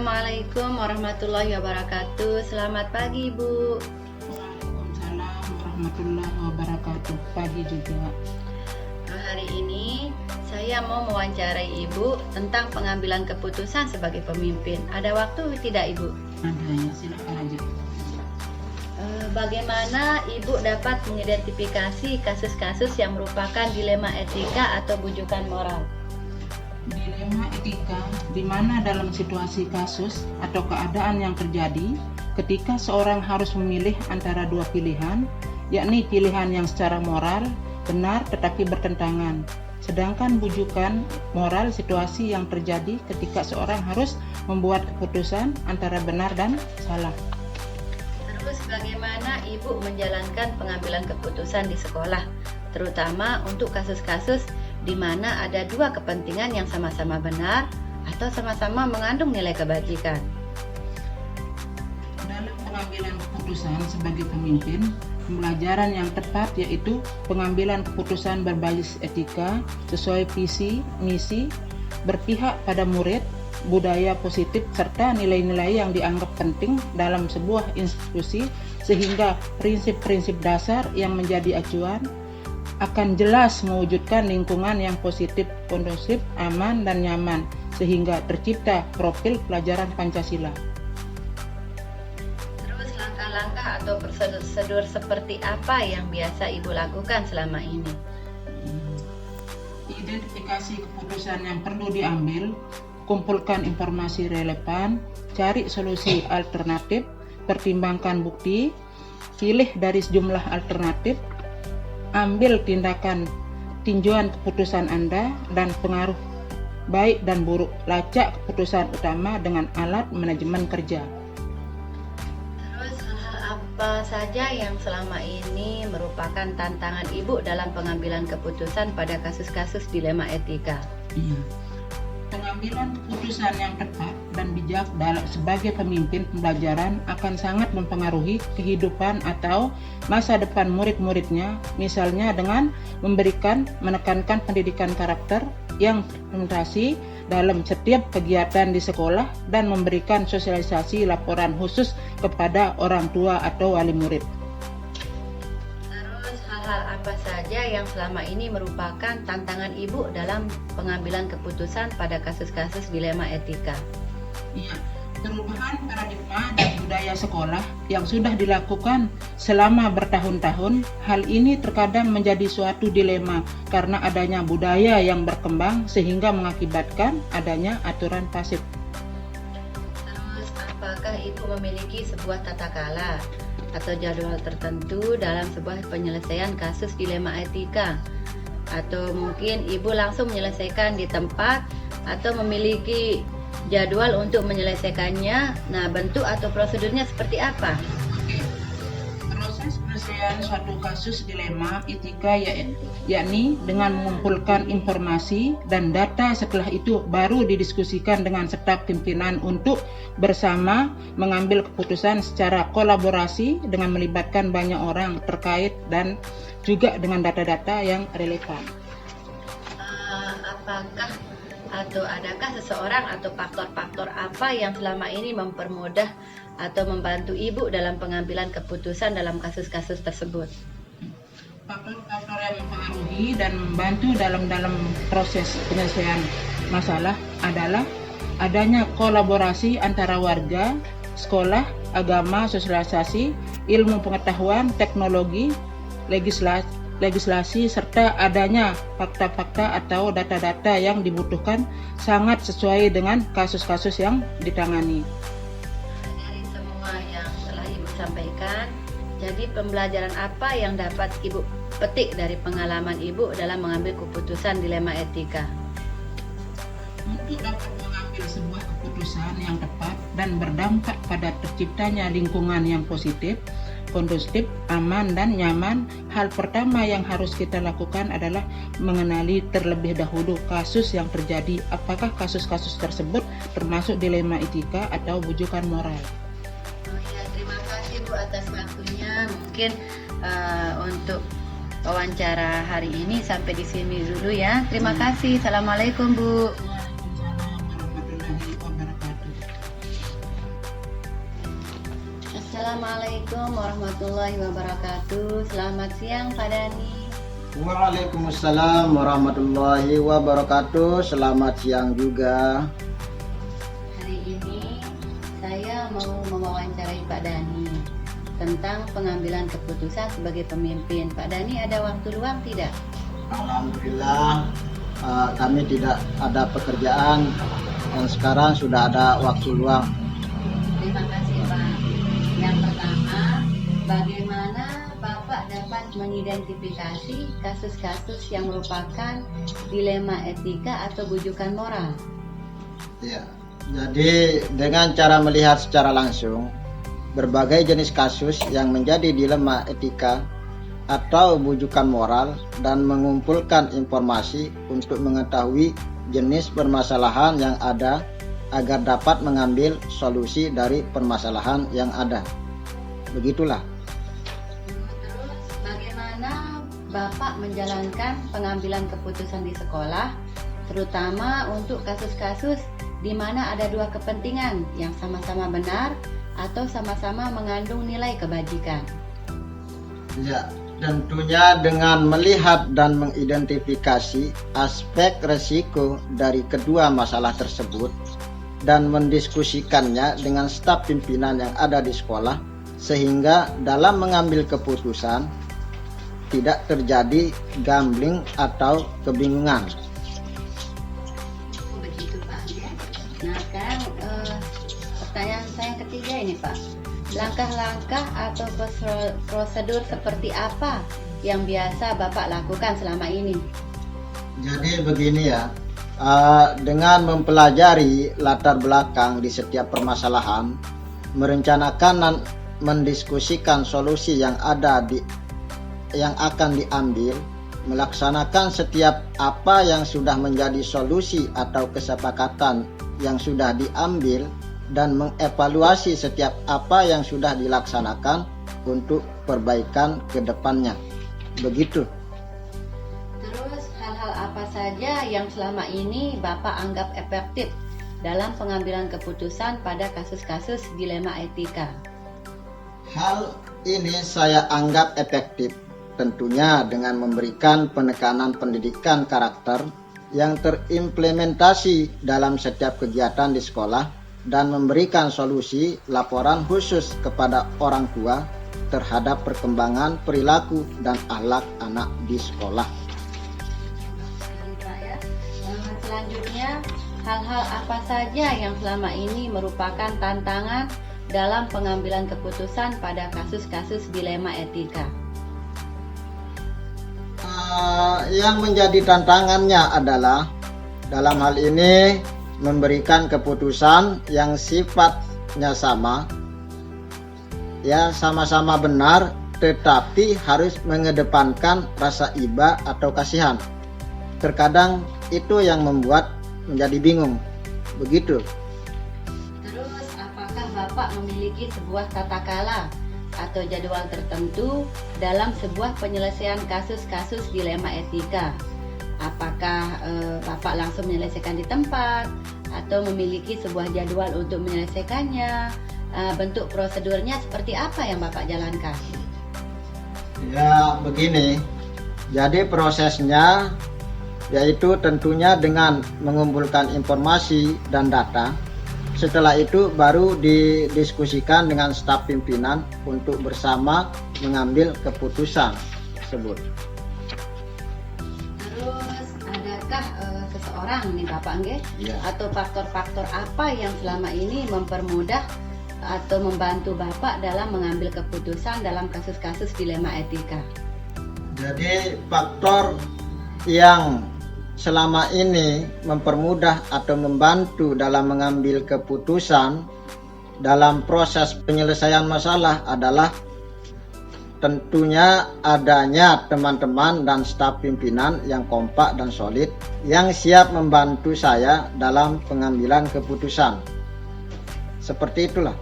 Assalamualaikum warahmatullahi wabarakatuh. Selamat pagi, Bu. Waalaikumsalam warahmatullahi wabarakatuh. Pagi juga. Hari ini saya mau mewawancarai Ibu tentang pengambilan keputusan sebagai pemimpin. Ada waktu tidak, Ibu? Ada ya, silakan aja. Bagaimana Ibu dapat mengidentifikasi kasus-kasus yang merupakan dilema etika atau bujukan moral? Dilema etika di mana dalam situasi kasus atau keadaan yang terjadi ketika seorang harus memilih antara dua pilihan, yakni pilihan yang secara moral benar tetapi bertentangan. Sedangkan bujukan moral situasi yang terjadi ketika seorang harus membuat keputusan antara benar dan salah. Terus bagaimana Ibu menjalankan pengambilan keputusan di sekolah, terutama untuk kasus-kasus di mana ada dua kepentingan yang sama-sama benar atau sama-sama mengandung nilai kebajikan? Dalam pengambilan keputusan sebagai pemimpin, pembelajaran yang tepat yaitu pengambilan keputusan berbasis etika sesuai visi, misi, berpihak pada murid, budaya positif, serta nilai-nilai yang dianggap penting dalam sebuah institusi sehingga prinsip-prinsip dasar yang menjadi acuan akan jelas mewujudkan lingkungan yang positif, kondusif, aman, dan nyaman sehingga tercipta profil pelajaran Pancasila. Terus langkah-langkah atau prosedur seperti apa yang biasa Ibu lakukan selama ini? Identifikasi keputusan yang perlu diambil, kumpulkan informasi relevan, cari solusi alternatif, pertimbangkan bukti, pilih dari sejumlah alternatif, ambil tindakan tinjauan keputusan Anda dan pengaruh baik dan buruk, lacak keputusan utama dengan alat manajemen kerja. Terus hal-hal apa saja yang selama ini merupakan tantangan Ibu dalam pengambilan keputusan pada kasus-kasus dilema etika? Pengambilan keputusan yang tepat dan bijak sebagai pemimpin pembelajaran akan sangat mempengaruhi kehidupan atau masa depan murid-muridnya, misalnya dengan menekankan pendidikan karakter yang terkonsentrasi dalam setiap kegiatan di sekolah dan memberikan sosialisasi laporan khusus kepada orang tua atau wali murid. Hal apa saja yang selama ini merupakan tantangan Ibu dalam pengambilan keputusan pada kasus-kasus dilema etika? Ya, perubahan paradigma dan budaya sekolah yang sudah dilakukan selama bertahun-tahun, hal ini terkadang menjadi suatu dilema karena adanya budaya yang berkembang sehingga mengakibatkan adanya aturan pasif. Terus, apakah Ibu memiliki sebuah tata krama atau jadwal tertentu dalam sebuah penyelesaian kasus dilema etika? Atau mungkin Ibu langsung menyelesaikan di tempat atau memiliki jadwal untuk menyelesaikannya? Nah, bentuk atau prosedurnya seperti apa? Proses penyelesaian suatu kasus dilema etika yakni dengan mengumpulkan informasi dan data, setelah itu baru didiskusikan dengan staf pimpinan untuk bersama mengambil keputusan secara kolaborasi dengan melibatkan banyak orang terkait dan juga dengan data-data yang relevan. Apakah atau adakah seseorang atau faktor-faktor apa yang selama ini mempermudah atau membantu Ibu dalam pengambilan keputusan dalam kasus-kasus tersebut? Faktor-faktor yang mempengaruhi dan membantu dalam proses penyelesaian masalah adalah adanya kolaborasi antara warga, sekolah, agama, sosialisasi, ilmu pengetahuan, teknologi, legislasi, serta adanya fakta-fakta atau data-data yang dibutuhkan sangat sesuai dengan kasus-kasus yang ditangani. Dari semua yang telah Ibu sampaikan, jadi pembelajaran apa yang dapat Ibu petik dari pengalaman Ibu dalam mengambil keputusan dilema etika? Untuk dapat mengambil sebuah keputusan yang tepat dan berdampak pada terciptanya lingkungan yang positif, kondusif, aman, dan nyaman, hal pertama yang harus kita lakukan adalah mengenali terlebih dahulu kasus yang terjadi. Apakah kasus-kasus tersebut termasuk dilema etika atau bujukan moral? Ya, terima kasih Bu atas waktunya. Mungkin untuk wawancara hari ini sampai di sini dulu ya. Terima kasih. Assalamualaikum Bu. Waalaikumsalam warahmatullahi wabarakatuh. Assalamualaikum warahmatullahi wabarakatuh. Selamat siang Pak Dani. Waalaikumsalam warahmatullahi wabarakatuh. Selamat siang juga. Hari ini saya mau mewawancarai Pak Dani tentang pengambilan keputusan sebagai pemimpin. Pak Dani ada waktu luang tidak? Alhamdulillah kami tidak ada pekerjaan dan sekarang sudah ada waktu luang. Terima kasih Pak. Yang pertama, bagaimana Bapak dapat mengidentifikasi kasus-kasus yang merupakan dilema etika atau bujukan moral? Ya, jadi dengan cara melihat secara langsung berbagai jenis kasus yang menjadi dilema etika atau bujukan moral dan mengumpulkan informasi untuk mengetahui jenis permasalahan yang ada agar dapat mengambil solusi dari permasalahan yang ada. Begitulah. Terus bagaimana Bapak menjalankan pengambilan keputusan di sekolah, terutama untuk kasus-kasus di mana ada dua kepentingan yang sama-sama benar atau sama-sama mengandung nilai kebajikan? Ya, tentunya dengan melihat dan mengidentifikasi aspek resiko dari kedua masalah tersebut dan mendiskusikannya dengan staf pimpinan yang ada di sekolah, sehingga dalam mengambil keputusan tidak terjadi gambling atau kebingungan. Begitu Pak. Nah sekarang pertanyaan saya yang ketiga ini Pak, langkah-langkah atau prosedur seperti apa yang biasa Bapak lakukan selama ini? Jadi begini ya, dengan mempelajari latar belakang di setiap permasalahan, merencanakan dan mendiskusikan solusi yang akan diambil, melaksanakan setiap apa yang sudah menjadi solusi atau kesepakatan yang sudah diambil, dan mengevaluasi setiap apa yang sudah dilaksanakan untuk perbaikan ke depannya. Begitu. Terus hal-hal apa saja yang selama ini Bapak anggap efektif dalam pengambilan keputusan pada kasus-kasus dilema etika? Hal ini saya anggap efektif tentunya dengan memberikan penekanan pendidikan karakter yang terimplementasi dalam setiap kegiatan di sekolah dan memberikan solusi laporan khusus kepada orang tua terhadap perkembangan perilaku dan akhlak anak di sekolah. Selanjutnya, hal-hal apa saja yang selama ini merupakan tantangan dalam pengambilan keputusan pada kasus-kasus dilema etika? Yang menjadi tantangannya adalah dalam hal ini memberikan keputusan yang sifatnya sama, ya sama-sama benar, tetapi harus mengedepankan rasa iba atau kasihan. Terkadang itu yang membuat menjadi bingung. Begitu. Terus apakah Bapak memiliki sebuah tata kala atau jadwal tertentu dalam sebuah penyelesaian kasus-kasus dilema etika? Apakah Bapak langsung menyelesaikan di tempat atau memiliki sebuah jadwal untuk menyelesaikannya? Bentuk prosedurnya seperti apa yang Bapak jalankan? Ya begini, jadi prosesnya yaitu tentunya dengan mengumpulkan informasi dan data. Setelah itu baru didiskusikan dengan staf pimpinan untuk bersama mengambil keputusan tersebut. Terus adakah seseorang nih Bapak nggih, Ya. atau faktor-faktor apa yang selama ini mempermudah atau membantu Bapak dalam mengambil keputusan dalam kasus-kasus dilema etika? Jadi faktor yang selama ini mempermudah atau membantu dalam mengambil keputusan dalam proses penyelesaian masalah adalah tentunya adanya teman-teman dan staf pimpinan yang kompak dan solid yang siap membantu saya dalam pengambilan keputusan. Seperti itulah.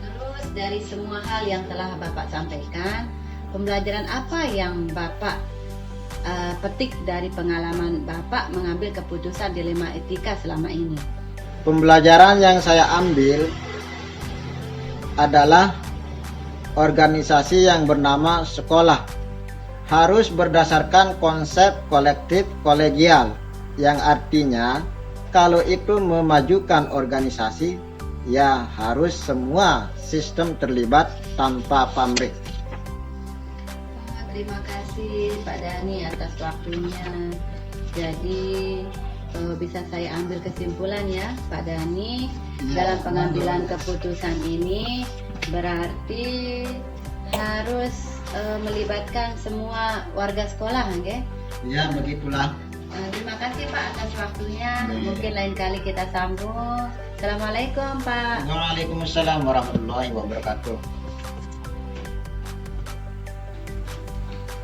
Terus dari semua hal yang telah Bapak sampaikan, pembelajaran apa yang Bapak petik dari pengalaman Bapak mengambil keputusan dilema etika selama ini? Pembelajaran yang saya ambil adalah organisasi yang bernama sekolah harus berdasarkan konsep kolektif kolegial, yang artinya kalau itu memajukan organisasi, ya harus semua sistem terlibat tanpa pamrih. Terima kasih Pak Dhani atas waktunya. Jadi bisa saya ambil kesimpulan ya Pak Dhani, dalam pengambilan keputusan ini berarti harus melibatkan semua warga sekolah, okay? Ya, begitulah. Terima kasih Pak atas waktunya. Mungkin lain kali kita sambung. Assalamualaikum Pak. Waalaikumsalam warahmatullahi wabarakatuh.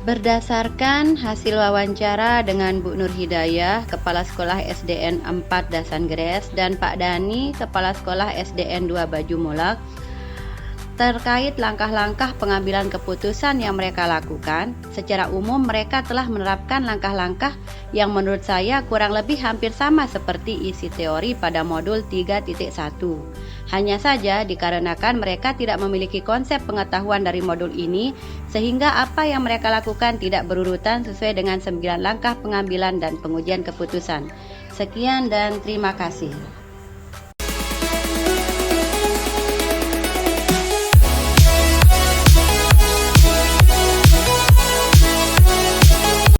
Berdasarkan hasil wawancara dengan Bu Nur Hidayah, Kepala Sekolah SDN 4 Dasan Gres, dan Pak Dhani, Kepala Sekolah SDN 2 Baju Mulak, terkait langkah-langkah pengambilan keputusan yang mereka lakukan, secara umum mereka telah menerapkan langkah-langkah yang menurut saya kurang lebih hampir sama seperti isi teori pada modul 3.1. Hanya saja dikarenakan mereka tidak memiliki konsep pengetahuan dari modul ini, sehingga apa yang mereka lakukan tidak berurutan sesuai dengan 9 langkah pengambilan dan pengujian keputusan. Sekian dan terima kasih.